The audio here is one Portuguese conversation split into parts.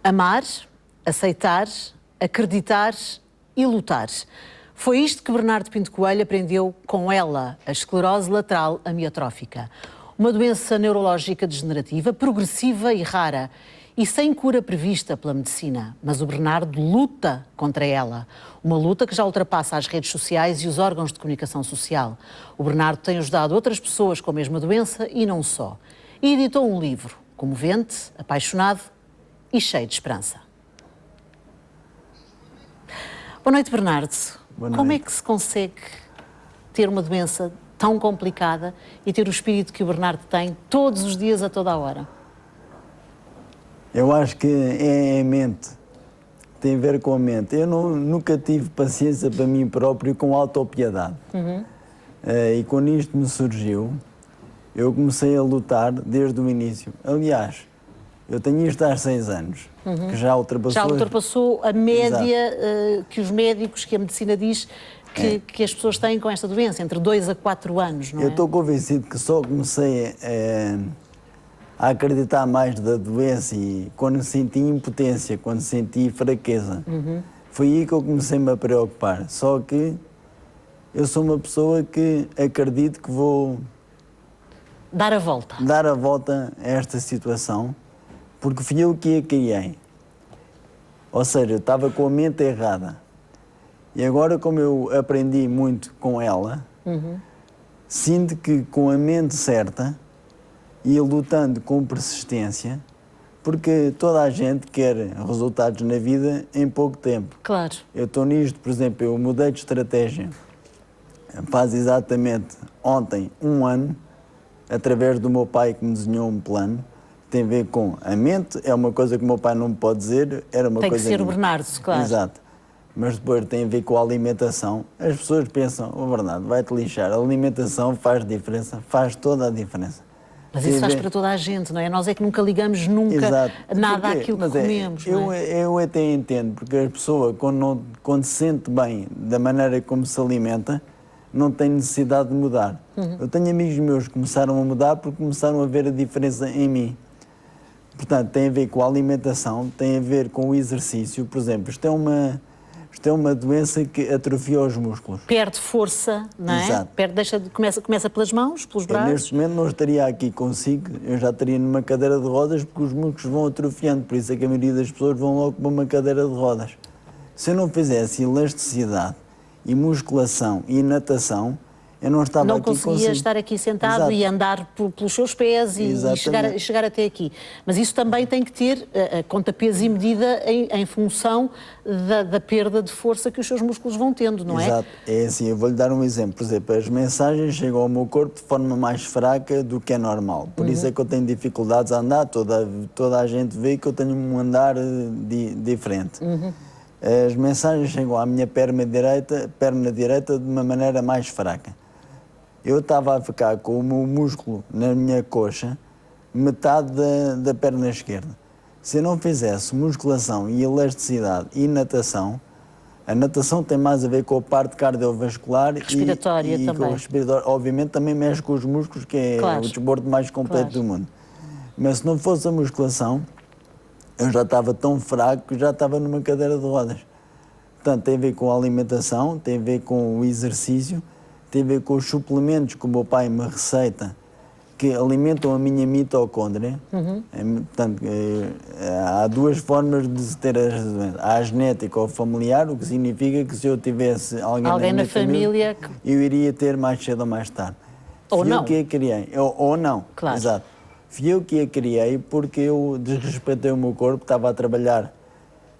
Amar, aceitar, acreditar e lutar. Foi isto que Bernardo Pinto Coelho aprendeu com ela, a esclerose lateral amiotrófica. Uma doença neurológica degenerativa, progressiva e rara, e sem cura prevista pela medicina. Mas o Bernardo luta contra ela. Uma luta que já ultrapassa as redes sociais e os órgãos de comunicação social. O Bernardo tem ajudado outras pessoas com a mesma doença e não só. E editou um livro, comovente, apaixonado e cheio de esperança. Boa noite, Bernardo. Boa noite. Como é que se consegue ter uma doença tão complicada e ter o espírito que o Bernardo tem todos os dias, a toda a hora? Eu acho que é a mente, tem a ver com a mente. Eu nunca tive paciência para mim próprio com autopiedade. E quando isto me surgiu, eu comecei a lutar desde o início. Aliás, eu tenho isto há 6 anos, que já ultrapassou... Já ultrapassou a média que os médicos, que a medicina diz que as pessoas têm com esta doença, entre 2 a 4 anos, não é? Eu estou convencido que só comecei a acreditar mais da doença e quando senti impotência, quando senti fraqueza. Foi aí que eu comecei-me a preocupar. Só que eu sou uma pessoa que acredito que vou... Dar a volta. Dar a volta a esta situação, porque fui eu que a criei. Ou seja, eu estava com a mente errada. E agora, como eu aprendi muito com ela, sinto que com a mente certa e lutando com persistência, porque toda a gente quer resultados na vida em pouco tempo. Claro. Eu estou nisto, por exemplo, eu mudei de estratégia faz exatamente ontem 1 ano, através do meu pai que me desenhou um plano. Tem a ver com a mente, é uma coisa que o meu pai não me pode dizer, era uma tem coisa... Tem que ser o Bernardo, claro. Exato. Mas depois tem a ver com a alimentação. As pessoas pensam, Bernardo, vai-te lixar, a alimentação faz diferença, faz toda a diferença. Mas isso faz para toda a gente, não é? Nós é que nunca ligamos nada àquilo que comemos, não é? Eu até entendo, porque a pessoa, quando se sente bem da maneira como se alimenta, não tem necessidade de mudar. Eu tenho amigos meus que começaram a mudar porque começaram a ver a diferença em mim. Portanto, tem a ver com a alimentação, tem a ver com o exercício. Por exemplo, isto é uma doença que atrofia os músculos. Perde força, não é? Exato. Começa pelas mãos, pelos braços. Neste momento não estaria aqui consigo, eu já estaria numa cadeira de rodas porque os músculos vão atrofiando, por isso é que a maioria das pessoas vão logo para uma cadeira de rodas. Se eu não fizesse elasticidade e musculação e natação, eu não estava aqui consigo. Não conseguia estar aqui sentado. Exato. E andar pelos seus pés e chegar até aqui. Mas isso também tem que ter conta, peso e medida em função da perda de força que os seus músculos vão tendo, não é? Exato. É assim, eu vou-lhe dar um exemplo. Por exemplo, as mensagens chegam ao meu corpo de forma mais fraca do que é normal. Por isso é que eu tenho dificuldades a andar. Toda a gente vê que eu tenho um andar diferente. As mensagens chegam à minha perna direita de uma maneira mais fraca. Eu estava a ficar com o meu músculo na minha coxa, metade da perna esquerda. Se eu não fizesse musculação e elasticidade e natação, a natação tem mais a ver com a parte cardiovascular respiratória e também. Com o respiratório. Obviamente também mexe com os músculos, que é o desporto mais completo do mundo. Mas se não fosse a musculação, eu já estava tão fraco que já estava numa cadeira de rodas. Portanto, tem a ver com a alimentação, tem a ver com o exercício, tem a ver com os suplementos que o meu pai me receita, que alimentam a minha mitocôndria. Portanto, há 2 formas de se ter as doenças. Há a genética ou familiar, o que significa que se eu tivesse alguém na família, eu iria ter mais cedo ou mais tarde. Ou não. Eu que a criei. Ou não, claro. Exato. Fui eu que a criei porque eu desrespeitei o meu corpo, estava a trabalhar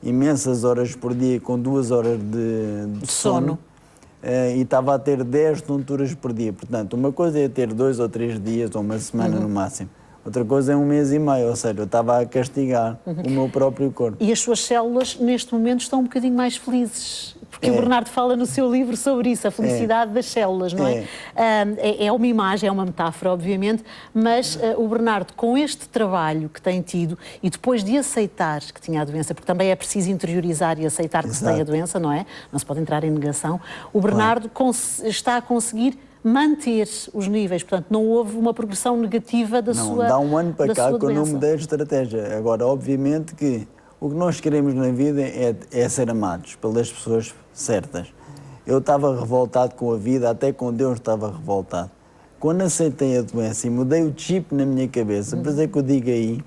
imensas horas por dia com 2 horas de sono. E estava a ter 10 tonturas por dia. Portanto, uma coisa é ter 2 ou 3 dias ou uma semana no máximo. Outra coisa é 1 mês e meio, ou seja, eu estava a castigar o meu próprio corpo. E as suas células, neste momento, estão um bocadinho mais felizes. Porque o Bernardo fala no seu livro sobre isso, a felicidade das células, não é? É uma imagem, é uma metáfora, obviamente, mas o Bernardo, com este trabalho que tem tido, e depois de aceitar que tinha a doença, porque também é preciso interiorizar e aceitar que se tem a doença, não é? Não se pode entrar em negação. O Bernardo está a conseguir manter os níveis, portanto, não houve uma progressão negativa da sua... Não, dá 1 ano para cá que eu não mudei de estratégia. Agora, obviamente que O que nós queremos na vida é ser amados pelas pessoas certas. Eu estava revoltado com a vida, até com Deus estava revoltado. Quando aceitei a doença e mudei o chip na minha cabeça, por isso é que eu digo aí,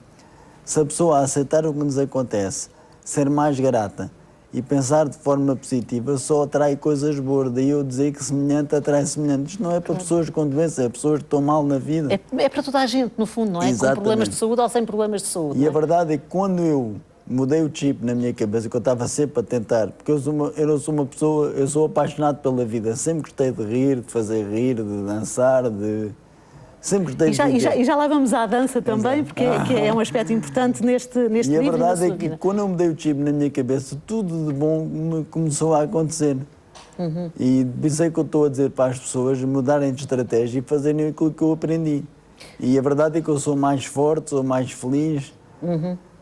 se a pessoa aceitar o que nos acontece, ser mais grata e pensar de forma positiva, só atrai coisas boas. Daí eu dizer que semelhante atrai semelhante. Isto não é para pessoas com doença, é pessoas que estão mal na vida. É para toda a gente, no fundo, não é? Exatamente. Com problemas de saúde ou sem problemas de saúde. E não a verdade é que quando eu mudei o chip na minha cabeça, que eu estava sempre a tentar, porque eu não sou uma pessoa, eu sou apaixonado pela vida, sempre gostei de rir, de fazer rir, de dançar, sempre gostei de viver. E já lá vamos à dança também, porque que é um aspecto importante neste E livro a e na verdade sua é que vida. quando eu mudei o chip na minha cabeça, tudo de bom me começou a acontecer. E por isso é que eu estou a dizer para as pessoas mudarem de estratégia e fazerem aquilo que eu aprendi. E a verdade é que eu sou mais forte, sou mais feliz.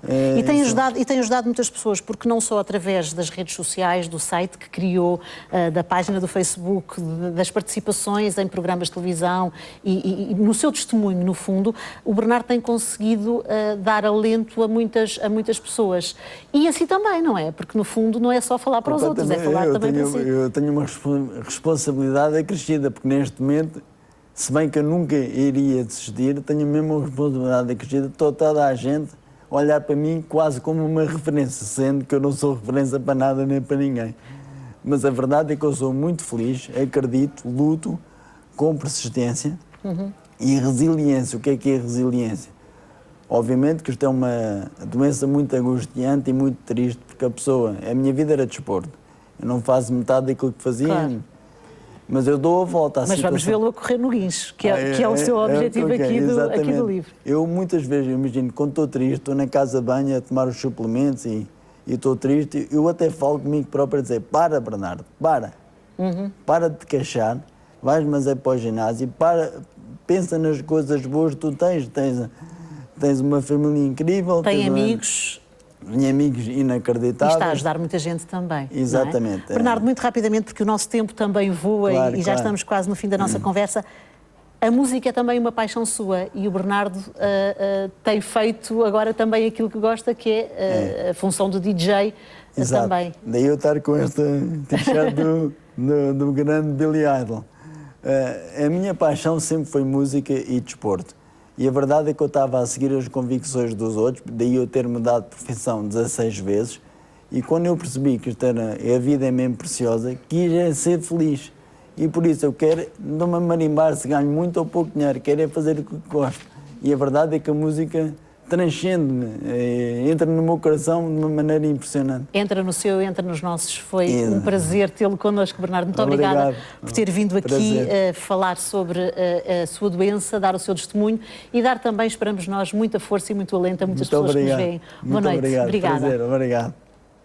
E tem ajudado muitas pessoas, porque não só através das redes sociais, do site que criou, da página do Facebook, das participações em programas de televisão e no seu testemunho, no fundo, o Bernardo tem conseguido dar alento a muitas pessoas. E assim também, não é? Porque no fundo não é só falar para os outros, é falar também para si. Eu tenho uma responsabilidade acrescida, porque neste momento, se bem que eu nunca iria desistir, tenho mesmo uma responsabilidade acrescida, toda a gente olhar para mim quase como uma referência, sendo que eu não sou referência para nada nem para ninguém. Mas a verdade é que eu sou muito feliz, acredito, luto com persistência e resiliência. O que é resiliência? Obviamente que isto é uma doença muito angustiante e muito triste, porque a minha vida era desporto. Eu não faço metade daquilo que fazia, claro. Mas eu dou a volta à situação. Mas vamos vê-lo a correr no guincho, que é o seu objetivo aqui do livro. Eu muitas vezes, imagino, quando estou triste, estou na casa de banho a tomar os suplementos e estou triste, eu até falo comigo próprio a dizer, para Bernardo, para de te queixar, vais mas é para o ginásio, pensa nas coisas boas que tu tens uma família incrível. Tem amigos... Tinha amigos inacreditáveis. E está a ajudar muita gente também. Exatamente. Não é? Bernardo, muito rapidamente, porque o nosso tempo também voa e já estamos quase no fim da nossa conversa. A música é também uma paixão sua e o Bernardo tem feito agora também aquilo que gosta, que é a função do DJ também. Daí eu estar com esta t-shirt do grande Billy Idol. A minha paixão sempre foi música e desporto. E a verdade é que eu estava a seguir as convicções dos outros, daí eu ter mudado de profissão 16 vezes, e quando eu percebi que a vida é mesmo preciosa, quis ser feliz. E por isso eu quero não me marimbar se ganho muito ou pouco dinheiro, quero fazer o que gosto. E a verdade é que a música transcende-me, entra no meu coração de uma maneira impressionante. Entra no seu, entra nos nossos. Foi um prazer tê-lo connosco, Bernardo. Muito obrigada por ter vindo aqui falar sobre a sua doença, dar o seu testemunho e dar também, esperamos nós, muita força e muito alento a muitas pessoas que nos veem. Boa noite. Obrigado. Obrigada. Prazer. Obrigado.